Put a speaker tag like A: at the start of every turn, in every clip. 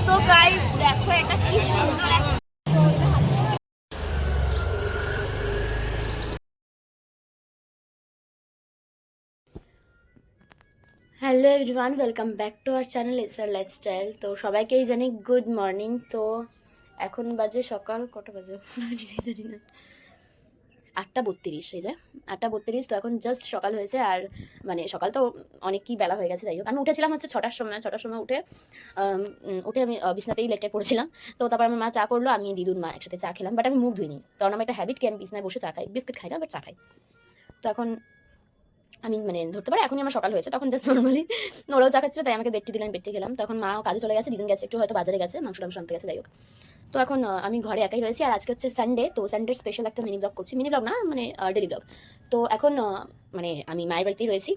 A: তো গাইস দেখো এটা কি সুন্দর একটা hello everyone, welcome back to our channel SR lifestyle. তো সবাইকেই জানি গুড মর্নিং। তো এখন বাজে সকাল কটা বাজে নিজেই জানি না, 8:32। এই যে 8:32। তো এখন জাস্ট সকাল হয়েছে। আর মানে সকাল তো অনেকই বেলা হয়ে গেছে। যাই হোক, আমি উঠেছিলাম হচ্ছে 6টার সময় উঠে আমি বিছনাতেই লেটে পড়েছিলাম। তো তারপর আমার মা চা করলো, আমি দিদুর মা একসাথে চা খেলাম। বাট আমি মুখ ধুইনি, কারণ আমার একটা হ্যাবিট কি আমি বিছনায় বসে চা খাই। বিস্কিট খাই না, বাট চা খাই। তো এখন আমি মানে ধরতে পারি এখনই আমার সকাল হয়েছে। তখন জাস্ট নর্মালি ওরাও চা খাচ্ছিল, তাই আমাকে বেডটি দিলাম, বেডটি খেলাম। তখন মা কাজে চলে গেছে, দিদুন গেছে একটু হয়তো বাজারে গেছে, মাংস আনতে গেছে। যাই হোক, তো এখন আমি ঘরে একাই রয়েছি। আর আজকে হচ্ছে সানডে, তো সানডের স্পেশাল একটা মিনি ব্লগ করছি। মিনি ব্লগ না, মানে ডেলি ব্লগ। তো এখন মানে আমি মায়ের বাড়িতেই রয়েছি।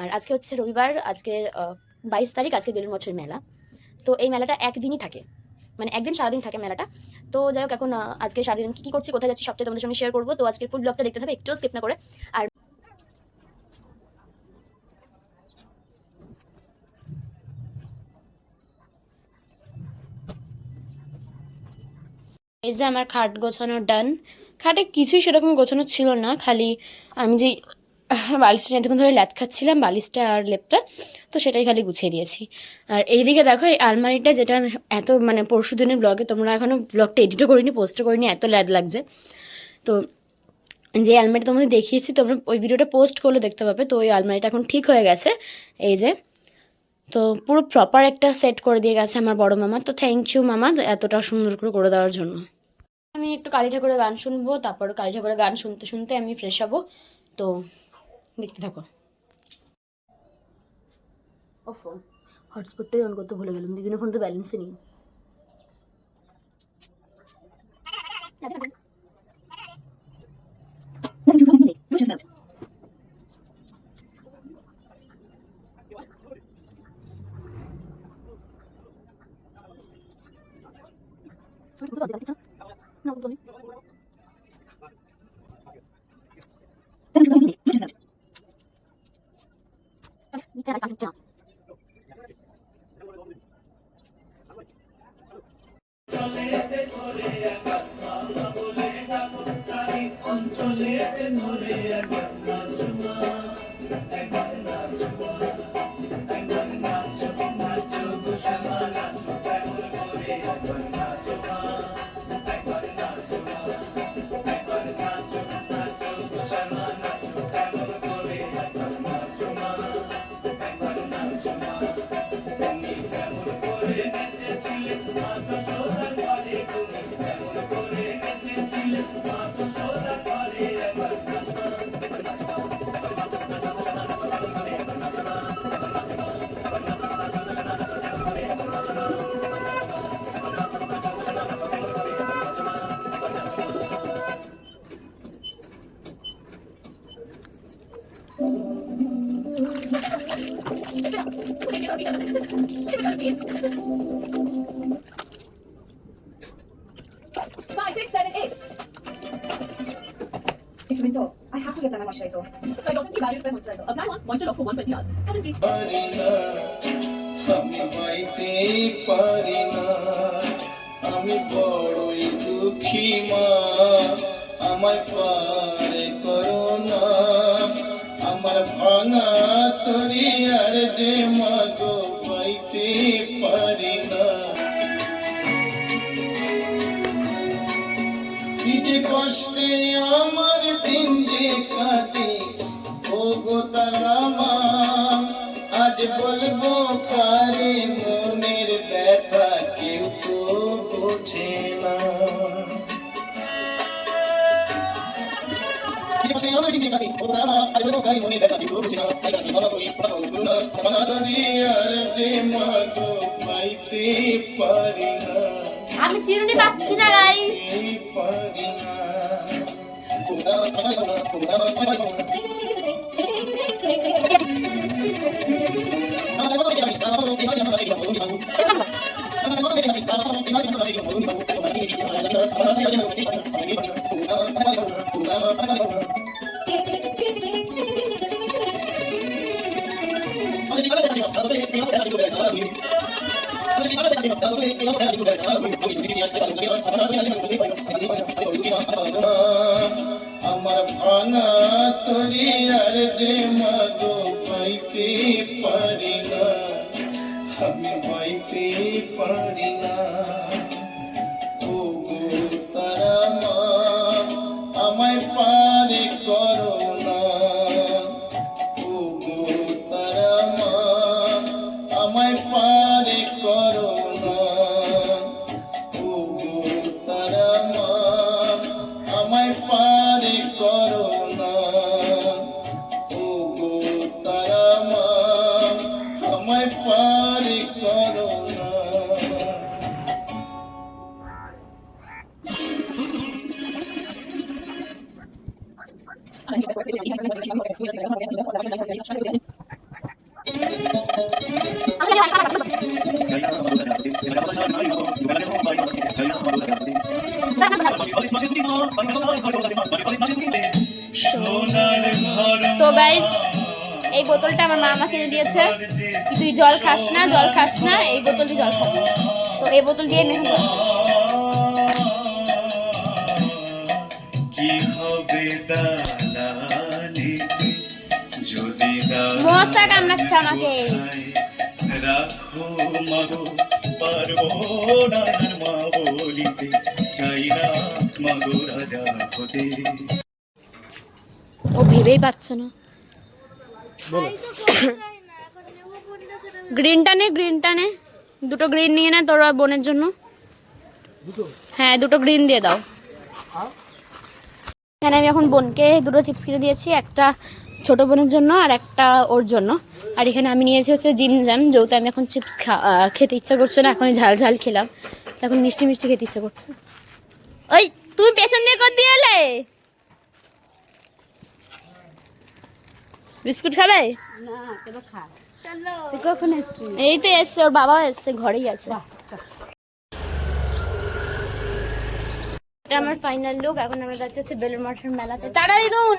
A: আর আজকে হচ্ছে রবিবার, আজকে 22 তারিখ, আজকে বেলুড় মঠের মেলা। তো এই মেলাটা একদিনই থাকে, মানে একদিন সারাদিন থাকে মেলাটা। তো যাই হোক, এখন আজকে সারাদিন কী করছি, কোথায় যাচ্ছি, সবটাই তোমাদের সঙ্গে শেয়ার করবো। তো আজকে ফুল ব্লগটা দেখতে থাকো, একটু স্কিপ না করে। আর এই যে আমার খাট গোছানো ডান। খাটে কিছুই সেরকম গোছানো ছিল না, খালি আমি যে বালিশটা এতক্ষণ ধরে ল্যাদ খাচ্ছিলাম, বালিশটা আর লেপটা, তো সেটাই খালি গুছিয়ে দিয়েছি। আর এইদিকে দেখো এই আলমারিটা, যেটা এত মানে পরশু দিনের ব্লগে, তোমরা এখনও ব্লগটা এডিটও করিনি, পোস্টও করিনি, এত ল্যাদ লাগছে। তো যে আলমারিটা তোমাদের দেখিয়েছি, তোমরা ওই ভিডিওটা পোস্ট করলে দেখতে পাবে। তো ওই আলমারিটা এখন ঠিক হয়ে গেছে, এই যে। তো পুরো প্রপার একটা সেট করে দিয়ে গেছে আমার বড় মামা। তো থ্যাংক ইউ মামা, এতটা সুন্দর করে দেওয়ার জন্য। আমি একটু কালী ঠাকুরের গান শুনবো, তারপর কালী ঠাকুরের গান শুনতে শুনতে আমি ফ্রেশ হবো। তো দেখতে থাকো। ও ফোন হটস্পটটাই অন করতে ভুলে গেলাম, দিদিনের ফোন তো ব্যালেন্সই নেই। Five, six, seven, eight. It's window. I have to get my moisturizer. So I don't think value for moisturizer. Apply once, moisture lock for 120 hours. আমি পাইতে পারি না, আমি বড়ই দুঃখী মা, আমায় পারে করো না, আমার ভাঙা তরি আর যে মা গো পাইতে পারি না। কি যে কষ্টে আমার দিন যে কাটে, ও গো তারা মা, আজ বলবো কারে মনের ব্যথা, কেউ তো বোঝে না। আমি চিরুনি পাচ্ছি না গাইস।
B: আমার ভাঙা তরি আর যে মাগো পাইতে পারি না, আমি পাইতে পারি না। ও গো তারা মা আমায় পারে করো না, ও গো তারা মা আমায় পারে করো না, ও গো তারা মা আমায় পারে করো না, ও গো তারা মা আমায় পারে করো না।
A: তো গাইস, এই বোতলটা আমার মা আমাকে কিনে দিয়েছে, কি তুই জল খাস না, জল খাস না, এই বোতল দিয়ে জল খাবো। তো এই বোতল দিয়ে আমি এখন
B: কি হবে দালালিতে যদি
A: মশা কামড়াচ্ছে আমাকে।
B: রাখো মাগো পারবো না মা বলিতে, চাই না মাগো রাজা হতে।
A: ও ভেবেই পাচ্ছে না। গ্রিনটা নে, গ্রিনটা নে, দুটো গ্রিন নিয়ে নে তোর বোনের জন্য। হ্যাঁ, দুটো গ্রিন দিয়ে দাও। এখানে আমি এখন বোনকে দুটো চিপস কিনে দিয়েছি, একটা ছোট বোনের জন্য আর একটা ওর জন্য। আর এখানে আমি নিয়েছি হচ্ছে জিম জ্যাম, যেহেতু আমি এখন চিপস খেতে ইচ্ছা করছে না, এখন ঝাল ঝাল খেলাম, এখন মিষ্টি মিষ্টি খেতে ইচ্ছা করছে। ওই তুমি পেছন দিয়ে কর দিয়ে এলে, বিস্কুট খাবে? এই তো এসছে, ওর বাবা এসছে, ঘরেই আছে। এটা আমার ফাইনাল লুক। এখন আমরা যাচ্ছি হচ্ছে বেলুড় মঠের মেলাতে। তাড়াতাড়ি দুন।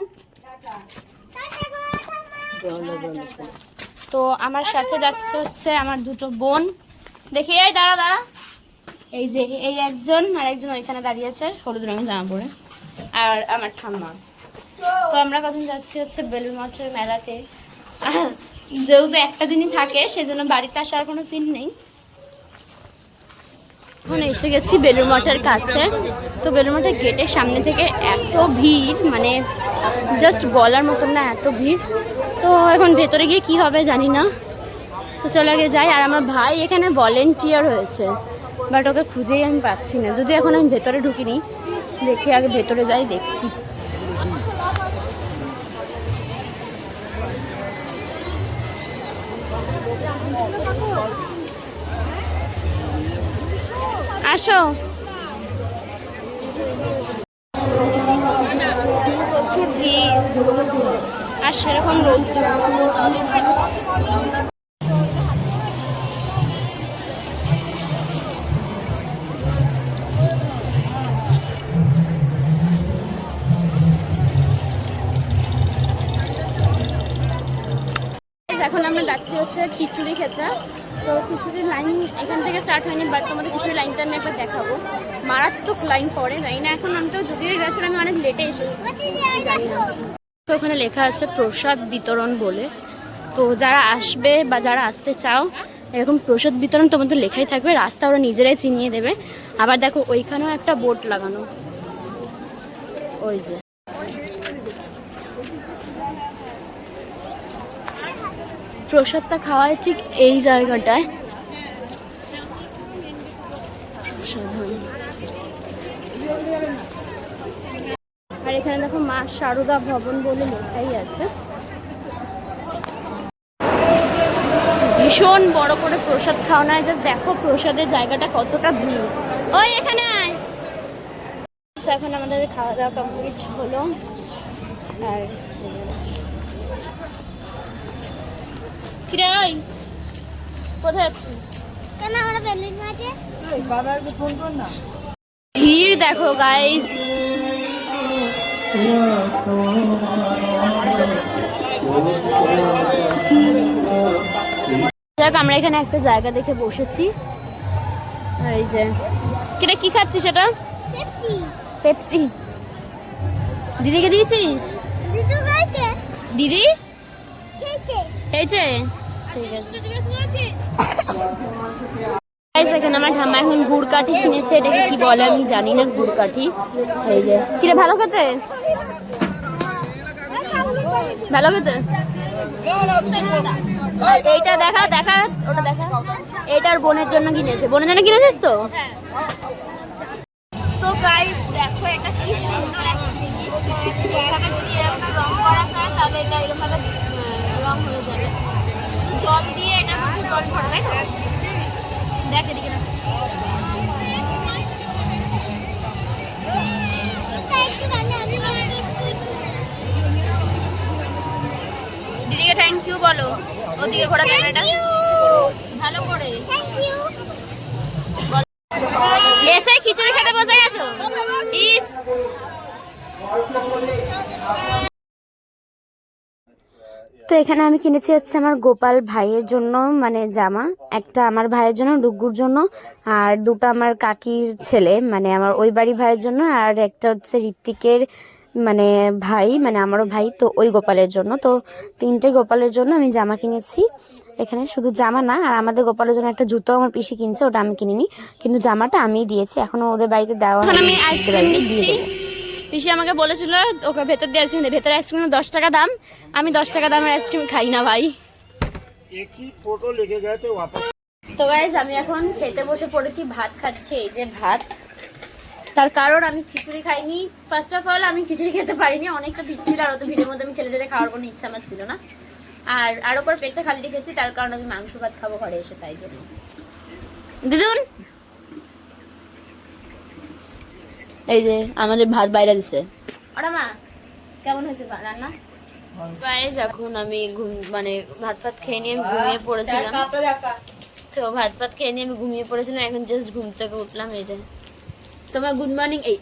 A: তো আমার সাথে যাচ্ছে হচ্ছে আমার দুটো বোন। দেখি, এই দাঁড়া দাঁড়া, এই যে এই একজন আর একজন ওইখানে দাঁড়িয়েছে হলুদ রঙের জামা পরে, আর আমার ঠাম্মা। তো আমরা কখন যাচ্ছি হচ্ছে বেলুড় মঠের মেলাতে। যেহেতু একটা দিনই থাকে, সেজন্য বাড়িতে আসার কোনো সিন নেই। এখন এসে গেছি বেলুড় মঠের কাছে। তো বেলুড় মঠের গেটের সামনে থেকে এত ভিড়, মানে জাস্ট বলার মতন না, এত ভিড়। তো এখন ভেতরে গিয়ে কি হবে জানি না, তো চলে আগে যাই। আর আমার ভাই এখানে ভলেন্টিয়ার হয়েছে, বাট ওকে খুঁজেই আমি পাচ্ছি না। যদি এখন আমি ভেতরে ঢুকিনি, দেখি আগে ভেতরে যাই, দেখছি। আসো, প্রচুর ভিড় আর সেরকম রোদ্দুর। এখন আমরা যাচ্ছি হচ্ছে খিচুড়ি খেতে। তো খিচুড়ির লাইন এখান থেকে স্টার্ট হয়নি, বাট তোমাদের খিচুড়ির লাইনটা আমি একবার দেখাবো। মারাত্মক লাইন পড়ে, জানি না এখন, আমি তো যদিও গেছিলাম আমি অনেক লেটে এসেছি, জানি না। তো ওখানে লেখা আছে প্রসাদ বিতরণ বলে। তো যারা আসবে বা যারা আসতে চাও, এরকম প্রসাদ বিতরণ তোমাদের লেখাই থাকবে, রাস্তা ওরা নিজেরাই চিনিয়ে দেবে। আবার দেখো ওইখানেও একটা বোর্ড লাগানো, ওই যে। প্রসাদটা খাওয়ায় ঠিক এই জায়গাটায়। আর এখানে দেখো মা সারদা ভবন বলে লেখাই আছে। ভীষণ বড় করে প্রসাদ খাওয়ানো হয়, জাস্ট দেখো প্রসাদের জায়গাটা কতটা ভিড়। ওই এখানে আয়। এখন আমাদের খাওয়া দাওয়া কমপ্লিট হলো। আর কিরে, ওই কোথায় যাচ্ছিস?
C: কেন আমরা বেলুড় মঠে?
D: বাবাকে ফোন কর না।
A: ভিড় দেখো গাইস। দেখ, আমরা এখানে একটা জায়গা দেখে বসেছি। এই যে কিরে কি খাচ্ছিস সেটা?
C: Pepsi
A: Pepsi. দিদিকে দিয়েছিস?
C: দুটো খাইছে
A: দিদি
C: খেয়েছে
A: খেয়েছে? ঠিক আছে। Guys, এখানে আমার ঠাম্মা এখন গুড় কাঠি কিনেছে, এটাকে কি বলে আমি জানি না, গুড় কাঠি। এই যে কিরে ভালো খেতে, ভালো খেতে। এইটা দেখা দেখা, ওটা দেখা, এইটার বোনের জন্য কিনেছে। বোনের জন্য কিনেছিস তো? তো গাইস দেখো এটা কি সুন্দর একটা জিনিস। এখানে যদি এরকম রং করা যায় তাহলে এটা এরকম ভাবে রং হয়ে যাবে। শুধু জল দিয়ে এটার মধ্যে জল ভরে, তাই তো? দেখ এদিকে না।
C: একটু কানে আমি
A: দিদিকে থ্যাংক ইউ বলো। ওদিকে ঘোরা ক্যামেরাটা ভালো করে।
C: থ্যাংক ইউ
A: এসে খিচুড়ি খেতে বসে গেছো? ইস তো এখানে আমি কিনেছি হচ্ছে আমার গোপাল ভাইয়ের জন্য মানে জামা, একটা আমার ভাইয়ের জন্য ডুগ্গুর জন্য, আর দুটো আমার কাকির ছেলে মানে আমার ওই বাড়ি ভাইয়ের জন্য, আর একটা হচ্ছে ঋত্বিকের মানে ভাই মানে আমারও ভাই, তো ওই গোপালের জন্য। তো তিনটে গোপালের জন্য আমি জামা কিনেছি। এখানে শুধু জামা না, আর আমাদের গোপালের জন্য একটা জুতো আমার পিসি কিনছে, ওটা আমি কিনিনি, কিন্তু জামাটা আমিই দিয়েছি, এখনো ওদের বাড়িতে দেওয়া হয়নি। আমি আইসক্রিম নিচ্ছি, পিসি আমাকে বলেছিল ওকে ভেতর দিয়ে আইসক্রিম দে, ভেতরে আইসক্রিম 10 টাকা দাম, আমি 10 টাকা দামের আইসক্রিম খাই না ভাই। তো গাইস আমি এখন খেতে বসে পড়েছি, ভাত খাচ্ছি। এই যে ভাত, তার কারণ আমি খিচুড়ি খাইনি। ফার্স্ট অফ অল আমি খিচুড়ি খেতে পারিনি, অনেকটা ভিড় ছিল, আর অত ভিড়ের মধ্যে আমি ঠেলে ঠেলে খাওয়ার কোনো ইচ্ছা আমার ছিল না। আর ওপর পেটটা খালি রেখেছি, তার কারণ আমি মাংস ভাত খাবো ঘরে এসে, তাই জন্য। দিদুন এই যে আমাদের ভাত বাইরে দিছে। ওরা মা কেমন হয়েছে রান্না? গাইস এখন আমি মানে ভাত ফাত খেয়ে নিয়ে আমি ঘুমিয়ে পড়েছিলাম। তো ভাত ফাত খেয়ে নিয়ে আমি ঘুমিয়ে পড়েছিলাম, এখন জাস্ট ঘুম থেকে উঠলাম। এই যে তোমার গুড মর্নিং, এই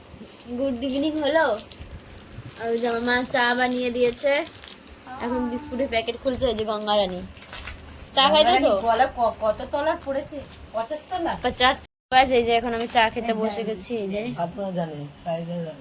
A: গুড ইভিনিং হলো। ওই যে আমার মা চা বানিয়ে দিয়েছে, এখন বিস্কুটের প্যাকেট খুলছে। ওই যে গঙ্গা রানী চা খাইতেছো?
D: কত তলার পড়েছে? 50 তলা?
A: 50। এই যে এখন আমি চা খেতে বসে গেছি। এই যে
D: আপনারা জানেন, সাইজে জানেন।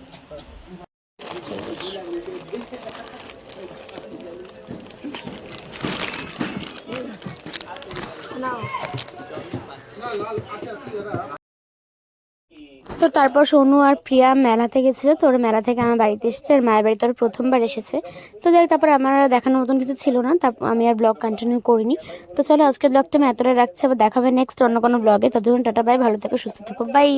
A: তো তারপর সোনু আর প্রিয়া মেলাতে গেছিল, তো ওরা মেলা থেকে আমার বাড়িতে এসেছে, আর মায়ের বাড়িতে ওরা প্রথমবার এসেছে। তো যাই, তারপর আমার আর দেখানোর মতন কিছু ছিল না, তারপর আমি আর ব্লগ কন্টিনিউ করিনি। তো চলো আজকের ব্লগটা আমি এতটাই রাখছি, আবার দেখাবে নেক্সট অন্য কোনো ব্লগে। ততক্ষণ টাটা বাই, ভালো থেকো, সুস্থ থেকো, বাই।